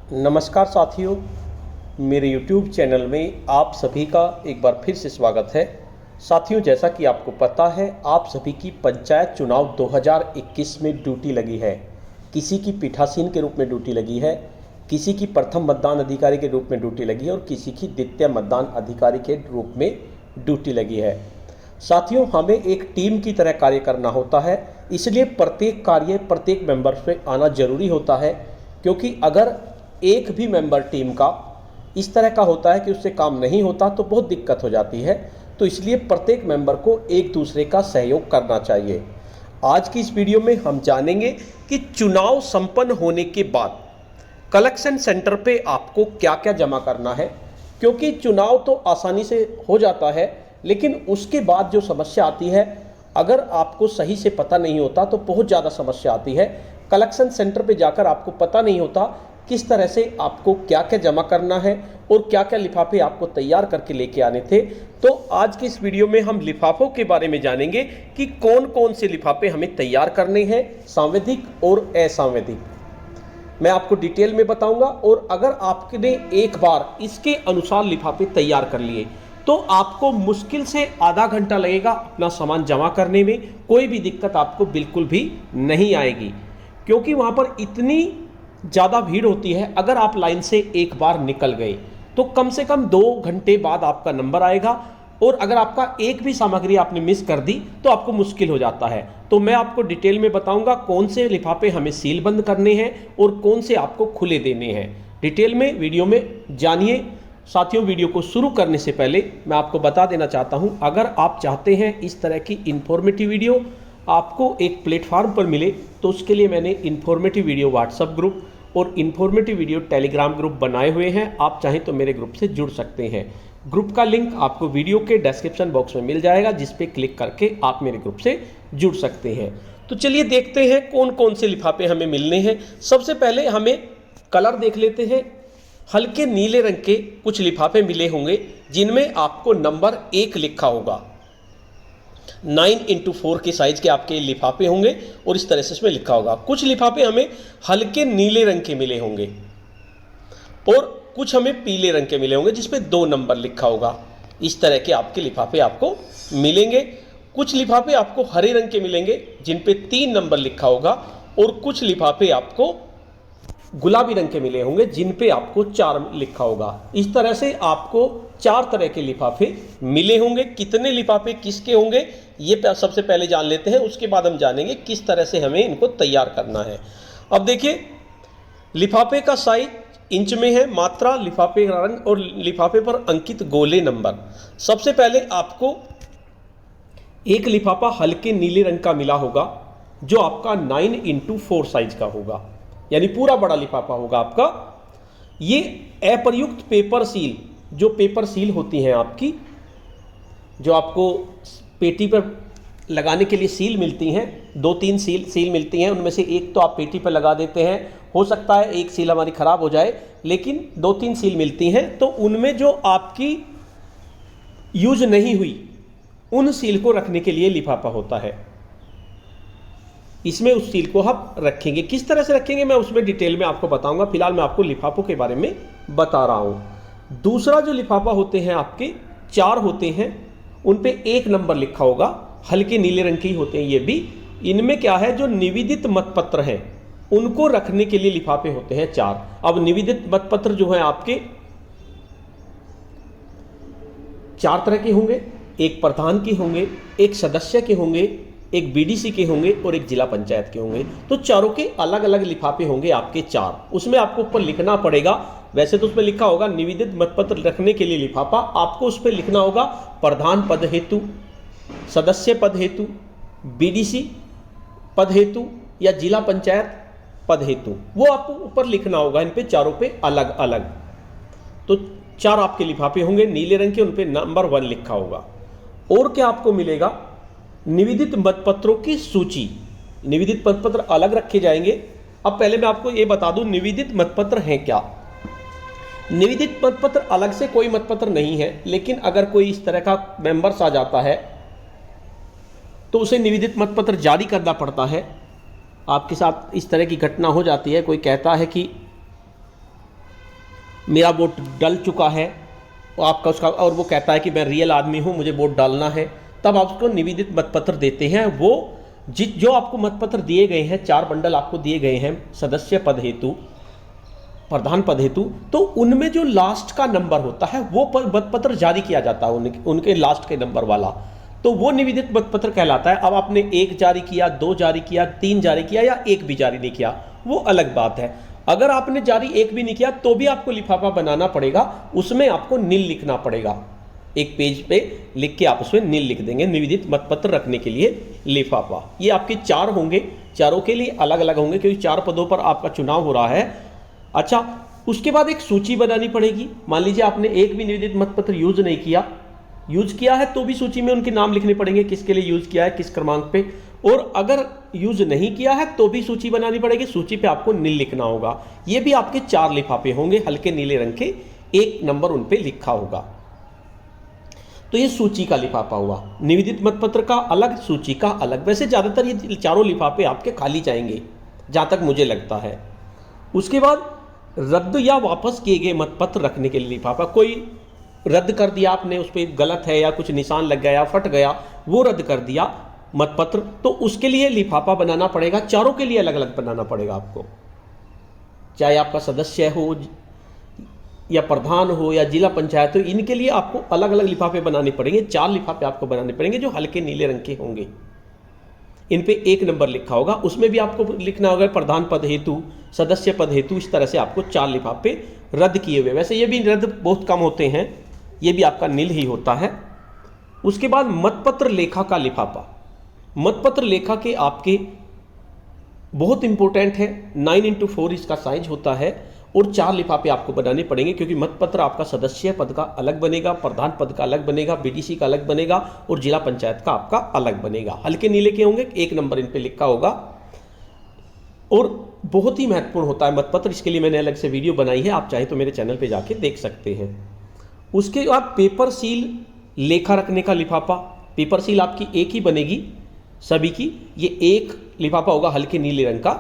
नमस्कार साथियों, मेरे YouTube चैनल में आप सभी का एक बार फिर से स्वागत है। साथियों, जैसा कि आपको पता है, आप सभी की पंचायत चुनाव 2021 में ड्यूटी लगी है। किसी की पीठासीन के रूप में ड्यूटी लगी है, किसी की प्रथम मतदान अधिकारी के रूप में ड्यूटी लगी है और किसी की द्वितीय मतदान अधिकारी के रूप में ड्यूटी लगी है। साथियों, हमें एक टीम की तरह कार्य करना होता है, इसलिए प्रत्येक कार्य प्रत्येक मेंबर पे आना जरूरी होता है। क्योंकि अगर एक भी मेंबर टीम का इस तरह का होता है कि उससे काम नहीं होता तो बहुत दिक्कत हो जाती है। तो इसलिए प्रत्येक मेंबर को एक दूसरे का सहयोग करना चाहिए। आज की इस वीडियो में हम जानेंगे कि चुनाव संपन्न होने के बाद कलेक्शन सेंटर पे आपको क्या क्या जमा करना है। क्योंकि चुनाव तो आसानी से हो जाता है, लेकिन उसके बाद जो समस्या आती है, अगर आपको सही से पता नहीं होता तो बहुत ज़्यादा समस्या आती है। कलेक्शन सेंटर पे जाकर आपको पता नहीं होता किस तरह से आपको क्या क्या जमा करना है और क्या क्या लिफाफे आपको तैयार करके लेके आने थे। तो आज की इस वीडियो में हम लिफाफों के बारे में जानेंगे कि कौन कौन से लिफाफे हमें तैयार करने हैं, सांविधिक और असांविधिक। मैं आपको डिटेल में बताऊंगा। और अगर आपने एक बार इसके अनुसार लिफाफे तैयार कर लिए तो आपको मुश्किल से आधा घंटा लगेगा अपना सामान जमा करने में। कोई भी दिक्कत आपको बिल्कुल भी नहीं आएगी, क्योंकि वहां पर इतनी ज़्यादा भीड़ होती है। अगर आप लाइन से एक बार निकल गए तो कम से कम 2 घंटे बाद आपका नंबर आएगा, और अगर आपका एक भी सामग्री आपने मिस कर दी तो आपको मुश्किल हो जाता है। तो मैं आपको डिटेल में बताऊंगा कौन से लिफाफे हमें सील बंद करने हैं और कौन से आपको खुले देने हैं। डिटेल में वीडियो में जानिए। साथियों, वीडियो को शुरू करने से पहले मैं आपको बता देना चाहता हूं, अगर आप चाहते हैं इस तरह की इन्फॉर्मेटिव वीडियो आपको एक प्लेटफॉर्म पर मिले, तो उसके लिए मैंने इन्फॉर्मेटिव वीडियो व्हाट्सएप ग्रुप और इन्फॉर्मेटिव वीडियो टेलीग्राम ग्रुप बनाए हुए हैं। आप चाहें तो मेरे ग्रुप से जुड़ सकते हैं। ग्रुप का लिंक आपको वीडियो के डिस्क्रिप्शन बॉक्स में मिल जाएगा, जिस पे क्लिक करके आप मेरे ग्रुप से जुड़ सकते हैं। तो चलिए देखते हैं कौन कौन से लिफाफे हमें मिलने हैं। सबसे पहले हमें कलर देख लेते हैं। हल्के नीले रंग के कुछ लिफाफे मिले होंगे जिनमें आपको नंबर 1 लिखा होगा। 9x4 के साइज के आपके लिफाफे होंगे और इस तरह से इसमें लिखा होगा। कुछ लिफाफे हमें हल्के नीले रंग के मिले होंगे और कुछ हमें पीले रंग के मिले होंगे जिसमें 2 नंबर लिखा होगा। इस तरह के आपके लिफाफे आपको मिलेंगे। कुछ लिफाफे आपको हरे रंग के मिलेंगे जिन पे 3 नंबर लिखा होगा, और कुछ लिफाफे आपको गुलाबी रंग के मिले होंगे जिन पे आपको 4 लिखा होगा। इस तरह से आपको 4 तरह के लिफाफे मिले होंगे। कितने लिफाफे किसके होंगे ये सबसे पहले जान लेते हैं, उसके बाद हम जानेंगे किस तरह से हमें इनको तैयार करना है। अब देखिए, लिफाफे का साइज इंच में है, मात्रा, लिफाफे का रंग और लिफाफे पर अंकित गोले नंबर। सबसे पहले आपको एक लिफाफा हल्के नीले रंग का मिला होगा जो आपका 9x4 साइज का होगा, यानी पूरा बड़ा लिफाफा होगा आपका। ये अप्रयुक्त पेपर सील, जो पेपर सील होती हैं आपकी, जो आपको पेटी पर लगाने के लिए सील मिलती हैं, 2-3 सील मिलती हैं, उनमें से एक तो आप पेटी पर लगा देते हैं। हो सकता है एक सील हमारी खराब हो जाए, लेकिन 2-3 सील मिलती हैं। तो उनमें जो आपकी यूज नहीं हुई उन सील को रखने के लिए लिफाफा होता है। इसमें उस सील को हम रखेंगे। किस तरह से रखेंगे मैं उसमें डिटेल में आपको बताऊंगा। फिलहाल मैं आपको लिफाफों के बारे में बता रहा हूं। दूसरा जो लिफाफा होते हैं आपके 4 होते हैं, उन पे 1 नंबर लिखा होगा, हल्के नीले रंग के ही होते हैं ये भी। इनमें क्या है, जो निवेदित मतपत्र हैं उनको रखने के लिए लिफाफे होते हैं 4। अब निवेदित मतपत्र जो है आपके 4 तरह के होंगे। एक प्रधान के होंगे, एक सदस्य के होंगे, एक बीडीसी के होंगे और एक जिला पंचायत के होंगे। तो चारों के अलग अलग लिफाफे होंगे आपके 4। उसमें आपको ऊपर लिखना पड़ेगा। वैसे तो उसमें लिखा होगा निवेदित मतपत्र रखने के लिए लिफाफा, आपको उस पर लिखना होगा प्रधान पद हेतु, सदस्य पद हेतु, बीडीसी पद हेतु या जिला पंचायत पद हेतु। वो आपको ऊपर लिखना होगा इन पे चारों पे अलग अलग। तो 4 आपके लिफाफे होंगे नीले रंग के, उन पे नंबर 1 लिखा होगा। और क्या आपको मिलेगा, निवेदित मतपत्रों की सूची। निवेदित मतपत्र अलग रखे जाएंगे। अब पहले मैं आपको ये बता दूं निवेदित मतपत्र हैं क्या। निवेदित मतपत्र अलग से कोई मतपत्र नहीं है, लेकिन अगर कोई इस तरह का मेंबर्स आ जाता है तो उसे निवेदित मतपत्र जारी करना पड़ता है। आपके साथ इस तरह की घटना हो जाती है, कोई कहता है कि मेरा वोट डल चुका है, आपका उसका, और वो कहता है कि मैं रियल आदमी हूँ, मुझे वोट डालना है, तब आप उसको निवेदित मतपत्र देते हैं। वो जो आपको मतपत्र दिए गए हैं, 4 बंडल आपको दिए गए हैं सदस्य पद हेतु, प्रधान पद हेतु, तो उनमें जो लास्ट का नंबर होता है वो मतपत्र जारी किया जाता है, उनके लास्ट के नंबर वाला, तो वो निवेदित मतपत्र कहलाता है। अब आपने 1 जारी किया, 2 जारी किया, 3 जारी किया या 1 भी जारी नहीं किया, वो अलग बात है। अगर आपने जारी 1 भी नहीं किया तो भी आपको लिफाफा बनाना पड़ेगा, उसमें आपको नील लिखना पड़ेगा। एक पेज पे लिख के आप उसमें नील लिख देंगे, निवेदित मतपत्र रखने के लिए लिफाफा। ये आपके 4 होंगे, चारों के लिए अलग अलग होंगे क्योंकि 4 पदों पर आपका चुनाव हो रहा है। अच्छा, उसके बाद एक सूची बनानी पड़ेगी। मान लीजिए आपने एक भी निवेदित मतपत्र यूज नहीं किया, यूज किया है तो भी सूची में उनके नाम लिखने पड़ेंगे, किसके लिए यूज किया है, किस क्रमांक पे, और अगर यूज नहीं किया है तो भी सूची बनानी पड़ेगी, सूची पे आपको नील लिखना होगा। ये भी आपके 4 लिफाफे होंगे, हल्के नीले रंग के, 1 नंबर उन पे लिखा होगा। तो ये सूची का लिफाफा हुआ, निवेदित मतपत्र का अलग, सूची का अलग। वैसे ज्यादातर ये चारों लिफाफे आपके खाली जाएंगे जहां तक मुझे लगता है। उसके बाद रद्द या वापस किए गए मतपत्र रखने के लिए लिफाफा। कोई रद्द कर दिया आपने, उस पर गलत है या कुछ निशान लग गया या फट गया, वो रद्द कर दिया मतपत्र, तो उसके लिए लिफाफा बनाना पड़ेगा। चारों के लिए अलग अलग बनाना पड़ेगा आपको, चाहे आपका सदस्य हो या प्रधान हो या जिला पंचायत हो, इनके लिए आपको अलग अलग लिफाफे बनाने पड़ेंगे। 4 लिफाफे आपको बनाने पड़ेंगे जो हल्के नीले रंग के होंगे, इन पे 1 नंबर लिखा होगा। उसमें भी आपको लिखना होगा प्रधान पद हेतु, सदस्य पद हेतु, इस तरह से आपको 4 लिफाफे रद्द किए हुए। वैसे ये भी रद्द बहुत कम होते हैं, ये भी आपका नील ही होता है। उसके बाद मतपत्र लेखा का लिफाफा। मतपत्र लेखा के आपके बहुत इंपॉर्टेंट है, 9x4 इसका साइज होता है, और 4 लिफाफे आपको बनाने पड़ेंगे क्योंकि मतपत्र आपका सदस्य पद का अलग बनेगा, प्रधान पद का अलग बनेगा, बीडीसी का अलग बनेगा और जिला पंचायत का आपका अलग बनेगा। हल्के नीले के होंगे, 1 नंबर इन पे लिखा होगा, और बहुत ही महत्वपूर्ण होता है मतपत्र। इसके लिए मैंने अलग से वीडियो बनाई है, आप चाहे तो मेरे चैनल पे जाके देख सकते हैं। उसके बाद पेपर सील लेखा रखने का लिफाफा। पेपर सील आपकी एक ही बनेगी सभी की, ये 1 लिफाफा होगा हल्के नीले रंग का,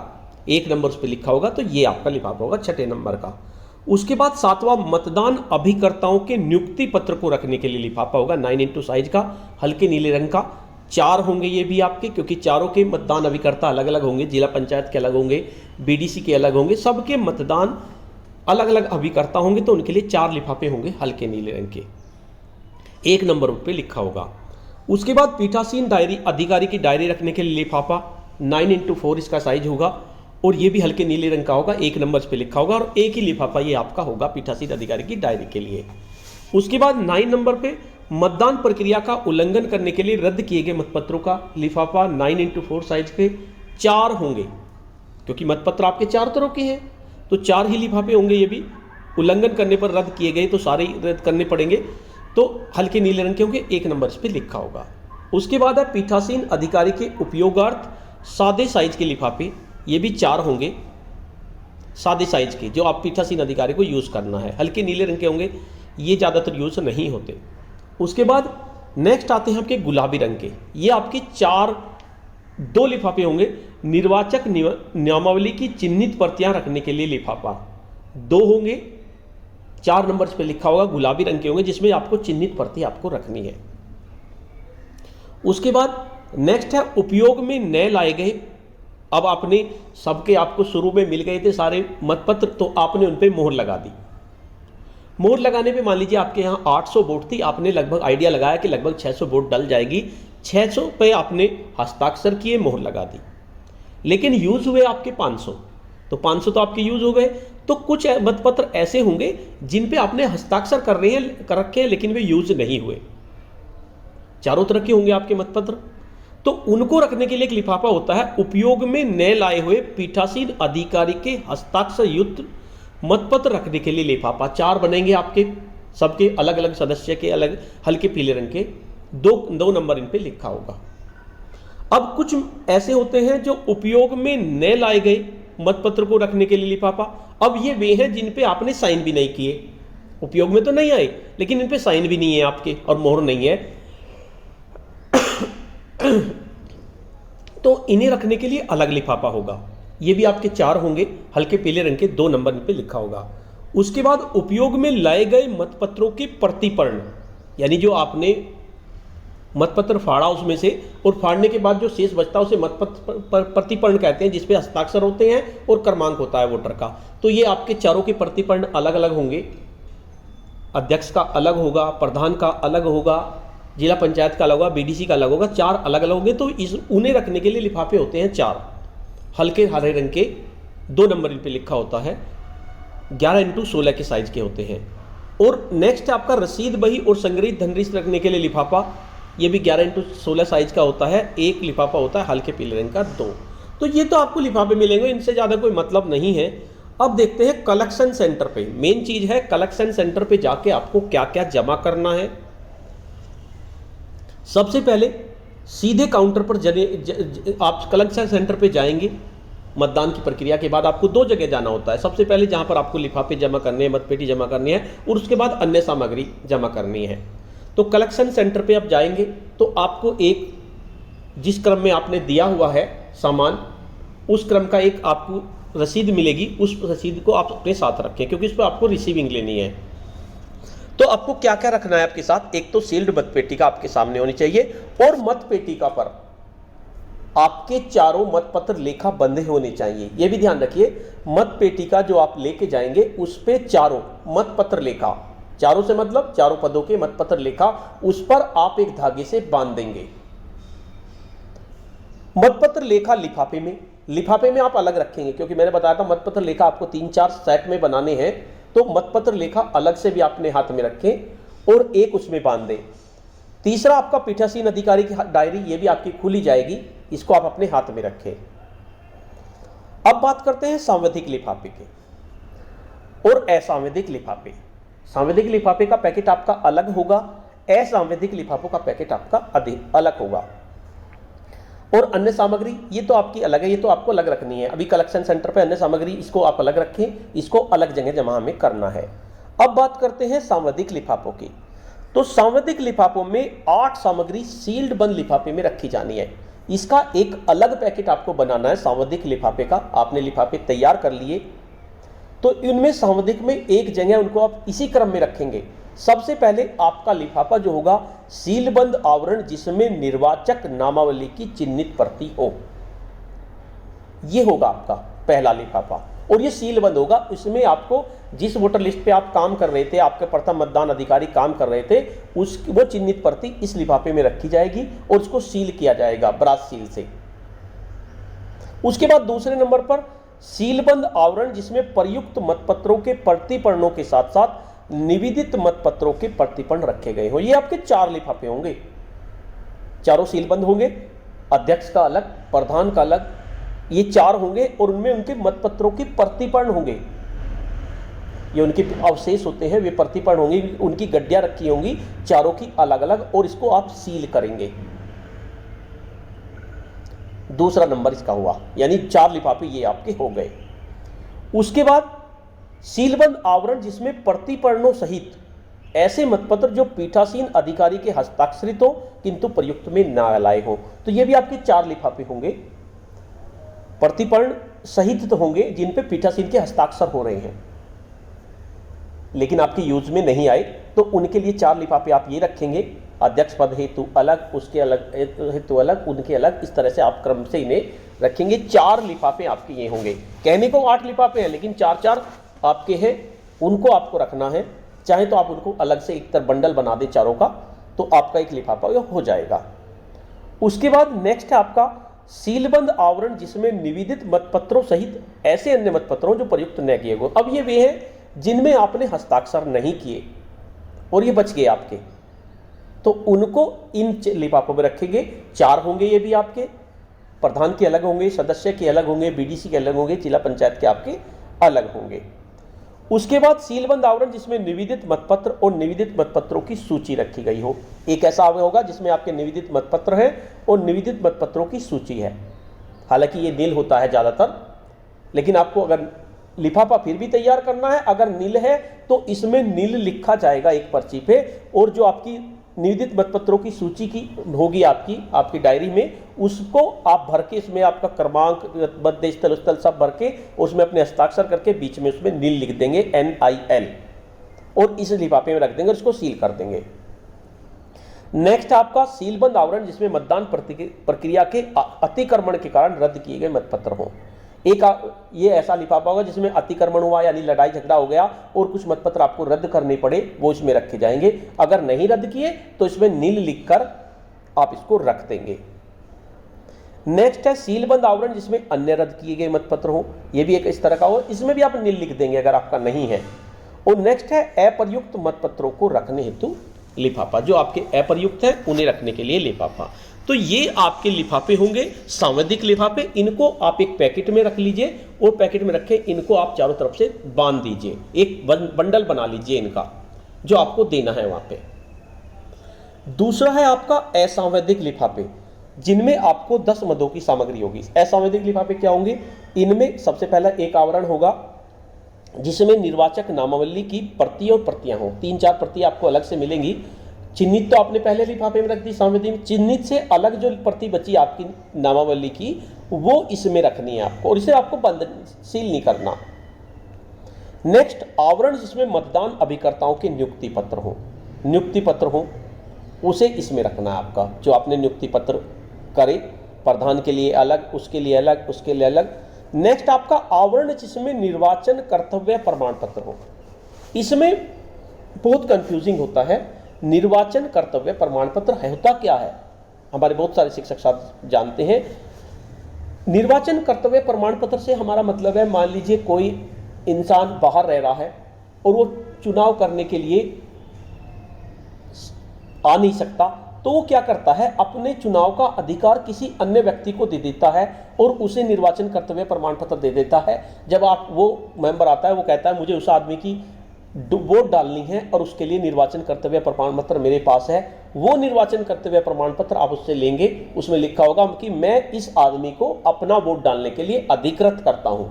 1 नंबर उस पर लिखा होगा, तो ये आपका लिफाफा होगा 6ठे नंबर का। उसके बाद 7वां मतदान अभिकर्ताओं के नियुक्ति पत्र को रखने के लिए लिफाफा होगा, 9x साइज का, हल्के नीले रंग का। 4 होंगे ये भी आपके, क्योंकि चारों के मतदान अभिकर्ता अलग अलग होंगे, जिला पंचायत के अलग होंगे, बीडीसी के अलग होंगे, सबके मतदान अलग अलग अभिकर्ता होंगे, तो उनके लिए 4 लिफाफे होंगे हल्के नीले रंग के, 1 नंबर उस पर लिखा होगा। उसके बाद पीठासीन डायरी अधिकारी की डायरी रखने के लिए लिफाफा, 9x4 इसका साइज होगा, और ये भी हल्के नीले रंग का होगा, 1 नंबर पे लिखा होगा, और एक ही लिफाफा ये आपका होगा पीठासीन अधिकारी की डायरी के लिए। उसके बाद 9 नंबर पे मतदान प्रक्रिया का उल्लंघन करने के लिए रद्द किए गए मतपत्रों का लिफाफा, 9x4 साइज के 4 होंगे, क्योंकि मतपत्र आपके 4 तरह के हैं, तो 4 ही लिफाफे होंगे। ये भी उल्लंघन करने पर रद्द किए गए तो सारे रद्द करने पड़ेंगे, तो हल्के नीले रंग के होंगे, 1 नंबर इस पर लिखा होगा। उसके बाद है पीठासीन अधिकारी के उपयोगार्थ सादे साइज के लिफाफे, ये भी 4 होंगे सादे साइज के, जो आप पीठासीन अधिकारी को यूज़ करना है, हल्के नीले रंग के होंगे, ये ज़्यादातर यूज़ नहीं होते। उसके बाद नेक्स्ट आते हैं आपके गुलाबी रंग के, ये आपके 2 लिफाफे होंगे, निर्वाचक नियमावली की चिन्हित प्रतियां रखने के लिए लिफाफा 2 होंगे, 4 नंबर पे लिखा होगा, गुलाबी रंग के होंगे, जिसमें आपको चिन्हित प्रति आपको रखनी है। उसके बाद नेक्स्ट है उपयोग में नए लाए गए। अब आपने सबके आपको शुरू में मिल गए थे सारे मतपत्र, तो आपने उन पे मोहर लगा दी। मोहर लगाने पे मान लीजिए आपके यहाँ 800 वोट थी, आपने लगभग आइडिया लगाया कि लगभग 600 वोट डल जाएगी, 600 पे आपने हस्ताक्षर किए, मोहर लगा दी, लेकिन यूज हुए आपके 500, तो 500 तो आपके यूज हो गए। तो कुछ मतपत्र ऐसे होंगे जिन पे आपने हस्ताक्षर कर रखे हैं लेकिन वे यूज नहीं हुए, चारों तरह के होंगे आपके मतपत्र, तो उनको रखने के लिए एक लिफाफा होता है, उपयोग में नए लाए हुए पीठासीन अधिकारी के हस्ताक्षर युक्त मतपत्र रखने के लिए लिफाफा। 4 बनेंगे आपके, सबके अलग अलग सदस्य के अलग, हल्के पीले रंग के, 2 नंबर इन पे लिखा होगा। अब कुछ ऐसे होते हैं जो उपयोग में नए लाए गए मतपत्र को रखने के लिए लिफाफा। अब ये वे हैं जिन पे आपने साइन भी नहीं किए, उपयोग में तो नहीं आए लेकिन इन पे साइन भी नहीं है आपके और मोहर नहीं है, तो इन्हें रखने के लिए अलग लिफाफा होगा। ये भी आपके 4 होंगे, हल्के पीले रंग के, 2 नंबर पे लिखा होगा। उसके बाद उपयोग में लाए गए मतपत्रों के प्रतिपर्ण, यानी जो आपने मतपत्र फाड़ा उसमें से, और फाड़ने के बाद जो शेष बचता है उसे मतपत्र प्रतिपर्ण कहते हैं, जिसपे हस्ताक्षर होते हैं और क्रमांक होता है वोटर का। तो ये आपके चारों के प्रतिपर्ण अलग अलग होंगे। अध्यक्ष का अलग होगा, प्रधान का अलग होगा, जिला पंचायत का अलग होगा, बीडीसी का अलग होगा, चार अलग अलग होंगे। तो इस उन्हें रखने के लिए लिफाफे होते हैं चार, हल्के हरे रंग के, 2 नंबर इन पे लिखा होता है, 11x16 के साइज के होते हैं। और नेक्स्ट आपका रसीद बही और संग्रहित धनराशि रखने के लिए लिफाफा, ये भी 11x16 साइज का होता है। एक लिफाफा होता है हल्के पीले रंग का, 2। तो ये तो आपको लिफाफे मिलेंगे, इनसे ज़्यादा कोई मतलब नहीं है। अब देखते हैं कलेक्शन सेंटर पे। मेन चीज है कलेक्शन सेंटर पे जाके आपको क्या क्या जमा करना है। सबसे पहले सीधे काउंटर पर आप कलेक्शन सेंटर पे जाएंगे। मतदान की प्रक्रिया के बाद आपको 2 जगह जाना होता है। सबसे पहले जहां पर आपको लिफाफे जमा करने हैं, मतपेटी जमा करनी है, और उसके बाद अन्य सामग्री जमा करनी है। तो कलेक्शन सेंटर पे आप जाएंगे तो आपको एक, जिस क्रम में आपने दिया हुआ है सामान, उस क्रम का एक आपको रसीद मिलेगी। उस रसीद को आप अपने साथ रखें, क्योंकि इस पर आपको रिसीविंग लेनी है। तो आपको क्या क्या रखना है आपके साथ? एक तो सील्ड मतपेटी का आपके सामने होनी चाहिए, और मतपेटी का पर आपके चारों मतपत्र लेखा बंधे होने चाहिए। यह भी ध्यान रखिए, मतपेटी का जो आप लेके जाएंगे उस पे चारों मतपत्र लेखा, चारों से मतलब चारों पदों के मतपत्र लेखा, उस पर आप एक धागे से बांध देंगे। मतपत्र लेखा लिफाफे में आप अलग रखेंगे, क्योंकि मैंने बताया था मतपत्र लेखा आपको 3-4 सेट में बनाने हैं। तो मतपत्र लेखा अलग से भी अपने हाथ में रखें और एक उसमें बांध दें। तीसरा आपका पीठासीन अधिकारी की डायरी, ये भी आपकी खुली जाएगी, इसको आप अपने हाथ में रखें। अब बात करते हैं सांविधिक लिफाफे के और असंवैधिक लिफाफे। सांविधिक लिफाफे का पैकेट आपका अलग होगा, असंवैधिक लिफाफों का पैकेट आपका अलग होगा। और अन्य सामग्री ये तो आपकी अलग है, ये तो आपको अलग रखनी है। अभी कलेक्शन सेंटर पे अन्य सामग्री, इसको आप अलग रखें, इसको अलग जगह जमा हमें करना है। अब बात करते हैं सांविधिक लिफाफों की। तो सांविधिक लिफाफों में 8 सामग्री सील्ड बंद लिफाफे में रखी जानी है। इसका एक अलग पैकेट आपको बनाना है सांविधिक लिफाफे का। आपने लिफाफे तैयार कर लिए, तो इनमें सांविधिक में एक जगह उनको आप इसी क्रम में रखेंगे। सबसे पहले आपका लिफाफा जो होगा सीलबंद आवरण, जिसमें निर्वाचक नामावली की चिन्हित प्रति हो, यह होगा आपका पहला लिफाफा। और ये सीलबंद होगा। इसमें आपको जिस वोटर लिस्ट पे आप काम कर रहे थे, आपके प्रथम मतदान अधिकारी काम कर रहे थे, वो चिन्हित प्रति इस लिफाफे में रखी जाएगी और उसको सील किया जाएगा ब्रास सील से। उसके बाद दूसरे नंबर पर सीलबंद आवरण, जिसमें प्रयुक्त मतपत्रों के प्रतिपर्णों के साथ साथ निवेदित मतपत्रों के प्रतिपर्ण रखे गए हो। ये आपके 4 लिफाफे होंगे, चारों सीलबंद होंगे। अध्यक्ष का अलग, प्रधान का अलग, ये 4 होंगे और उनमें उनके मतपत्रों के प्रतिपर्ण होंगे। ये उनके अवशेष होते हैं, वे प्रतिपर्ण होंगे, उनकी गड्डियां रखी होंगी चारों की अलग अलग, और इसको आप सील करेंगे। दूसरा नंबर इसका हुआ, यानी 4 लिफाफे ये आपके हो गए। उसके बाद सीलबंद आवरण, जिसमें प्रतिपर्णों सहित ऐसे मतपत्र जो पीठासीन अधिकारी के हस्ताक्षरित हो किंतु प्रयुक्त में न लाए हो। तो ये भी आपके 4 लिफाफे होंगे। प्रतिपर्ण सहित तो होंगे जिन पे पीठासीन के हस्ताक्षर हो रहे हैं लेकिन आपके यूज में नहीं आए, तो उनके लिए 4 लिफाफे आप ये रखेंगे। अध्यक्ष पद हेतु अलग, उसके अलग हेतु अलग, उनके अलग, इस तरह से आप क्रम से इन्हें रखेंगे। 4 लिफाफे आपके ये होंगे। कहने को 8 लिफाफे हैं, लेकिन 4-4 आपके हैं, उनको आपको रखना है। चाहे तो आप उनको अलग से एक तरह बंडल बना दें चारों का, तो आपका एक लिफाफा हो जाएगा। उसके बाद नेक्स्ट है आपका सीलबंद आवरण, जिसमें निवेदित मतपत्रों सहित ऐसे अन्य मतपत्रों जो प्रयुक्त न किए गए। अब ये वे हैं जिनमें आपने हस्ताक्षर नहीं किए और ये बच गए आपके, तो उनको इन लिफाफों में रखेंगे। 4 होंगे ये भी आपके, प्रधान के अलग होंगे, सदस्य के अलग होंगे, बीडीसी के अलग होंगे, जिला पंचायत के आपके अलग होंगे। उसके बाद सीलबंद आवरण, जिसमें निवेदित मतपत्र और निवेदित मतपत्रों की सूची रखी गई हो। एक ऐसा आवरण होगा जिसमें आपके निवेदित मतपत्र हैं और निवेदित मतपत्रों की सूची है। हालांकि ये नील होता है ज़्यादातर, लेकिन आपको अगर लिफाफा फिर भी तैयार करना है, अगर नील है तो इसमें नील लिखा जाएगा एक पर्ची पे, और जो आपकी निवेदित मतपत्रों की सूची की होगी आपकी डायरी में, उसको आप भर के इसमें आपका क्रमांक, मध्य स्थल, उस स्थल सब भर के उसमें अपने हस्ताक्षर करके बीच में उसमें नील लिख देंगे, NIL, और इस लिफाफे में रख देंगे और इसको सील कर देंगे। नेक्स्ट आपका सीलबंद आवरण जिसमें मतदान प्रक्रिया के अतिक्रमण के कारण रद्द किए गए मतपत्र हों। ये ऐसा लिफाफा होगा जिसमें अतिक्रमण हुआ यानी लड़ाई झगड़ा हो गया और कुछ मतपत्र आपको रद्द करने पड़े, वो इसमें रखे जाएंगे। अगर नहीं रद्द किए तो इसमें नील लिखकर आप इसको रख देंगे। नेक्स्ट है सीलबंद आवरण जिसमें अन्य रद्द किए गए मतपत्र हो, ये भी एक इस तरह का हो, इसमें भी आप नील लिख देंगे अगर आपका नहीं है। और नेक्स्ट है अप्रयुक्त मतपत्रों को रखने हेतु लिफाफा, जो आपके अप्रयुक्त है उन्हें रखने के लिए लिफाफा। तो ये आपके लिफाफे होंगे सांविधिक लिफाफे, इनको आप एक पैकेट में रख लीजिए और पैकेट में रखे इनको आप चारों तरफ से बांध दीजिए, एक बंडल बना लीजिए इनका, जो आपको देना है वहां पे। दूसरा है आपका असंवैधिक लिफाफे, जिनमें आपको 10 मदों की सामग्री होगी। असंवैधिक लिफाफे क्या होंगे? इनमें सबसे पहला एक आवरण होगा जिसमें निर्वाचक नामावली की प्रति और प्रतियां हों, 3-4 प्रति आपको अलग से मिलेंगी। चिन्हित तो आपने पहले लिफाफे में रख दी सांविधिक में, चिन्हित से अलग जो प्रति बची आपकी नामावली की वो इसमें रखनी है आपको, और इसे आपको बंद सील नहीं करना। नेक्स्ट आवरण जिसमें मतदान अभिकर्ताओं के नियुक्ति पत्र हो उसे इसमें रखना है आपका, जो आपने नियुक्ति पत्र करे, प्रधान के लिए अलग, उसके लिए अलग, उसके लिए अलग। नेक्स्ट आपका आवरण जिसमें निर्वाचन कर्तव्य प्रमाण पत्र हो, इसमें बहुत कंफ्यूजिंग होता है। निर्वाचन कर्तव्य प्रमाण पत्र होता क्या है, हमारे बहुत सारे शिक्षक साथ जानते हैं। निर्वाचन कर्तव्य प्रमाण पत्र से हमारा मतलब है, मान लीजिए कोई इंसान बाहर रह रहा है और वो चुनाव करने के लिए आ नहीं सकता, तो वो क्या करता है, अपने चुनाव का अधिकार किसी अन्य व्यक्ति को दे देता है और उसे निर्वाचन कर्तव्य प्रमाण पत्र दे देता है। जब आप वो मेंबर आता है, वो कहता है मुझे उस आदमी की वोट डालनी है और उसके लिए निर्वाचन कर्तव्य प्रमाण पत्र मेरे पास है, वो निर्वाचन कर्तव्य प्रमाण पत्र आप उससे लेंगे, उसमें लिखा होगा कि मैं इस आदमी को अपना वोट डालने के लिए अधिकृत करता हूं,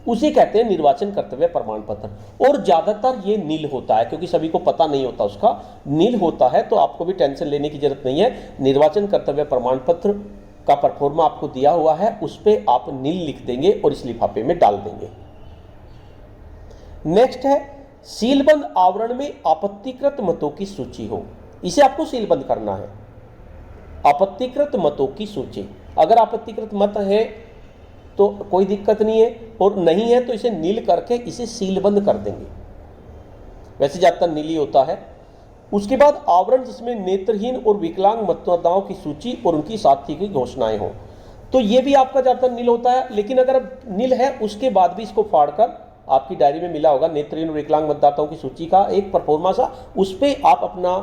उसे कहते हैं निर्वाचन कर्तव्य प्रमाण पत्र। और ज्यादातर ये नील होता है, क्योंकि सभी को पता नहीं होता उसका, नील होता है, तो आपको भी टेंशन लेने की जरूरत नहीं है। निर्वाचन कर्तव्य प्रमाण पत्र का परफॉर्मा आपको दिया हुआ है, उस पर आप नील लिख देंगे और इस लिफाफे में डाल देंगे। नेक्स्ट है सीलबंद आवरण में आपत्तिकृत मतों की सूची हो, इसे आपको सीलबंद करना है। आपत्तिकृत मतों की सूची, अगर आपत्तिकृत मत है तो कोई दिक्कत नहीं है, और नहीं है तो इसे नील करके इसे सीलबंद कर देंगे, वैसे ज्यादातर नीली होता है। उसके बाद आवरण जिसमें नेत्रहीन और विकलांग मतदाताओं की सूची और उनकी साथी की घोषणाएं हो, तो ये भी आपका ज्यादातर नील होता है। लेकिन अगर नील है उसके बाद भी इसको फाड़कर, आपकी डायरी में मिला होगा नेत्रहीन और विकलांग मतदाताओं की सूची का एक परफॉर्मा सा, उस पर आप अपना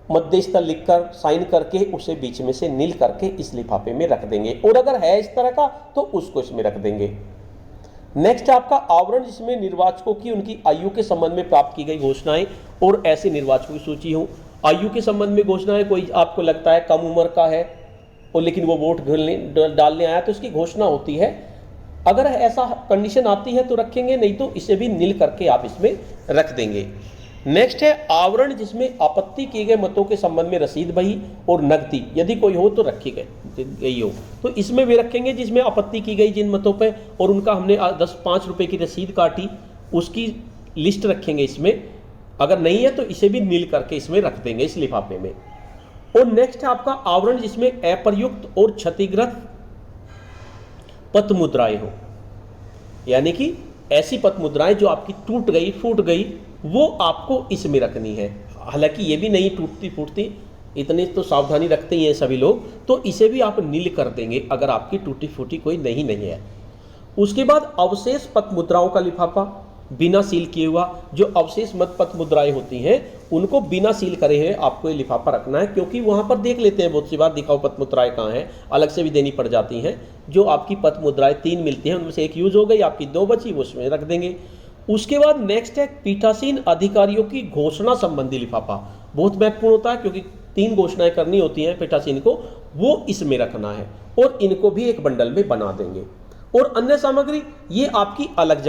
मध्य स्थल लिखकर साइन करके उसे बीच में से नील करके इस लिफाफे में रख देंगे, और अगर है इस तरह का तो उसको इसमें रख देंगे। नेक्स्ट आपका आवरण जिसमें निर्वाचकों की उनकी आयु के संबंध में प्राप्त की गई घोषणाएं और ऐसे निर्वाचकों की सूची हो। आयु के संबंध में घोषणाएं, कोई आपको लगता है कम उम्र का है और लेकिन वो वोट डालने आया तो इसकी घोषणा होती है। अगर ऐसा कंडीशन आती है तो रखेंगे, नहीं तो इसे भी नील करके आप इसमें रख देंगे। नेक्स्ट है आवरण जिसमें आपत्ति किए गए मतों के संबंध में रसीद बही और नकदी यदि कोई हो तो रखी गई हो, तो इसमें भी रखेंगे जिसमें आपत्ति की गई जिन मतों पे और उनका हमने 5 रुपए की रसीद काटी, उसकी लिस्ट रखेंगे इसमें। अगर नहीं है तो इसे भी नील करके इसमें रख देंगे इस लिफाफे में। और नेक्स्ट है आपका आवरण जिसमें अप्रयुक्त और क्षतिग्रस्त पत्र मुद्राएं हो, यानी कि ऐसी पत्र मुद्राएं जो आपकी टूट गई फूट गई, वो आपको इसमें रखनी है। हालांकि ये भी नहीं टूटती फूटती, इतनी तो सावधानी रखते ही हैं सभी लोग, तो इसे भी आप नील कर देंगे अगर आपकी टूटी फूटी कोई नहीं है। उसके बाद अवशेष पत्र मुद्राओं का लिफाफा बिना सील किए हुआ, जो अवशेष मत पत्र मुद्राएं होती हैं उनको बिना सील करे हुए आपको ये लिफाफा रखना है, क्योंकि वहां पर देख लेते हैं बहुत सी बार दिखाओ पत्र मुद्राएं कहाँ हैं, अलग से भी देनी पड़ जाती हैं। जो आपकी पत्र मुद्राएं 3 मिलती हैं उनमें से एक यूज हो गई, आपकी 2 बची, वो उसमें रख देंगे। उसके बाद नेक्स्ट है पीठासीन अधिकारियों की घोषणा संबंधी लिफाफा, बहुत महत्वपूर्ण होता है क्योंकि 3 घोषणाएं करनी होती हैं पीठासीन को, वो इसमें रखना है और इनको भी एक बंडल में बना देंगे। और अन्य सामग्री ये आपकी अलग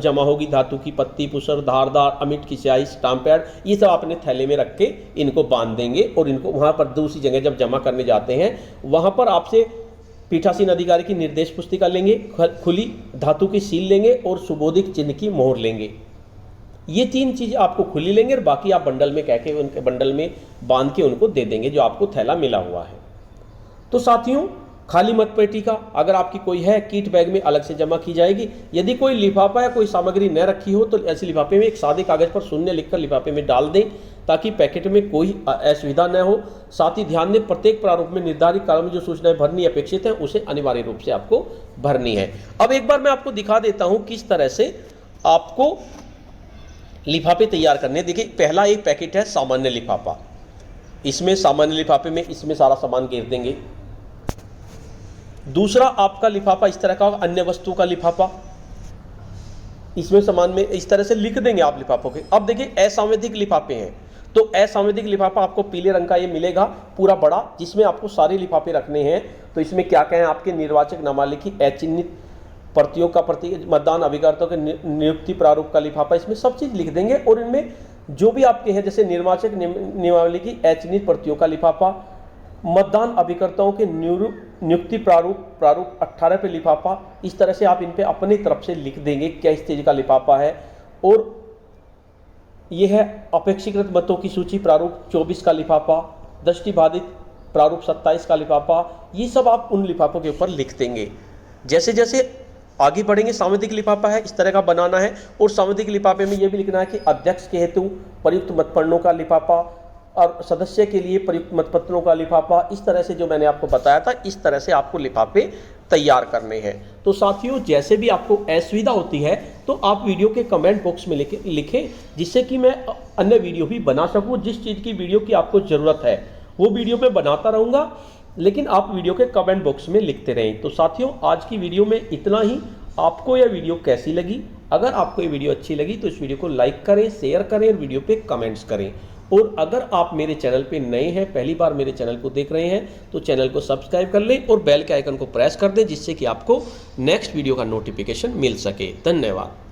जमा होगी। धातु की पत्ती, पुसर, धारदार अमिट की स्याही, स्टाम्प पैड, ये सब अपने थैले में रख के इनको बांध देंगे और इनको वहाँ पर दूसरी जगह जब जमा करने जाते हैं वहाँ पर आपसे पीठासीन अधिकारी की निर्देश पुस्तिका लेंगे, खुली धातु की सील लेंगे और सुबोधिक चिन्ह की मोहर लेंगे। ये 3 चीज़ आपको खुली लेंगे और बाकी आप बंडल में कह के उनके बंडल में बांध के उनको दे देंगे जो आपको थैला मिला हुआ है। तो साथियों, खाली मतपेटी का अगर आपकी कोई है, किट बैग में अलग से जमा की जाएगी। यदि कोई लिफाफा या कोई सामग्री न रखी हो तो ऐसे लिफाफे में एक सादे कागज पर शून्य लिखकर लिफाफे में डाल दें ताकि पैकेट में कोई असुविधा न हो। साथ ही ध्यान दें, प्रत्येक प्रारूप में निर्धारित काल में जो सूचनाएं भरनी अपेक्षित है उसे अनिवार्य रूप से आपको भरनी है। अब एक बार मैं आपको दिखा देता हूं किस तरह से आपको लिफाफे तैयार करने। देखिए, पहला एक पैकेट है सामान्य लिफाफा। इसमें सामान्य लिफाफे में इसमें सारा सामान घेर देंगे। दूसरा आपका लिफाफा इस तरह का अन्य वस्तु का लिफाफा, इसमें सामान में इस तरह से लिख देंगे आप लिफाफों के। अब देखिए, असंवैधिक लिफाफे हैं तो असंवैधिक लिफाफा आपको पीले रंग का ये मिलेगा पूरा बड़ा, जिसमें आपको सारे लिफाफे रखने हैं। तो इसमें क्या क्या है, आपके निर्वाचक नामालिखी अचिन्हित प्रतियों का प्रति मतदान अभिकर्ताओं के नियुक्ति प्रारूप का लिफाफा, इसमें सब चीज़ लिख देंगे। और इनमें जो भी आपके हैं जैसे निर्वाचक नियमावली अचिन्हित प्रतियों का लिफाफा, मतदान अभिकर्ताओं के नियुक्ति प्रारूप 18 पे लिफाफा, इस तरह से आप इन पे अपनी तरफ से लिख देंगे क्या इस चीज़ का लिफाफा है। और यह है अपेक्षिकृत मतों की सूची प्रारूप 24 का लिफाफा, दृष्टिबाधित प्रारूप 27 का लिफाफा, ये सब आप उन लिफाफों के ऊपर लिख देंगे। जैसे जैसे आगे बढ़ेंगे, सामूहिक लिफाफा है इस तरह का बनाना है। और सामूहिक लिफाफे में यह भी लिखना है कि अध्यक्ष के हेतु प्रयुक्त मतपत्रों का लिफाफा और सदस्य के लिए प्रयुक्त मतपत्रों का लिफाफा, इस तरह से जो मैंने आपको बताया था इस तरह से आपको लिफाफे तैयार करने हैं। तो साथियों, जैसे भी आपको असुविधा होती है तो आप वीडियो के कमेंट बॉक्स में लिखें जिससे कि मैं अन्य वीडियो भी बना सकूं। जिस चीज़ की वीडियो की आपको ज़रूरत है वो वीडियो मैं बनाता रहूँगा, लेकिन आप वीडियो के कमेंट बॉक्स में लिखते रहें। तो साथियों, आज की वीडियो में इतना ही। आपको यह वीडियो कैसी लगी? अगर आपको ये वीडियो अच्छी लगी तो इस वीडियो को लाइक करें, शेयर करें और वीडियो पे कमेंट्स करें। और अगर आप मेरे चैनल पे नए हैं, पहली बार मेरे चैनल को देख रहे हैं, तो चैनल को सब्सक्राइब कर लें और बेल के आइकन को प्रेस कर दें जिससे कि आपको नेक्स्ट वीडियो का नोटिफिकेशन मिल सके। धन्यवाद।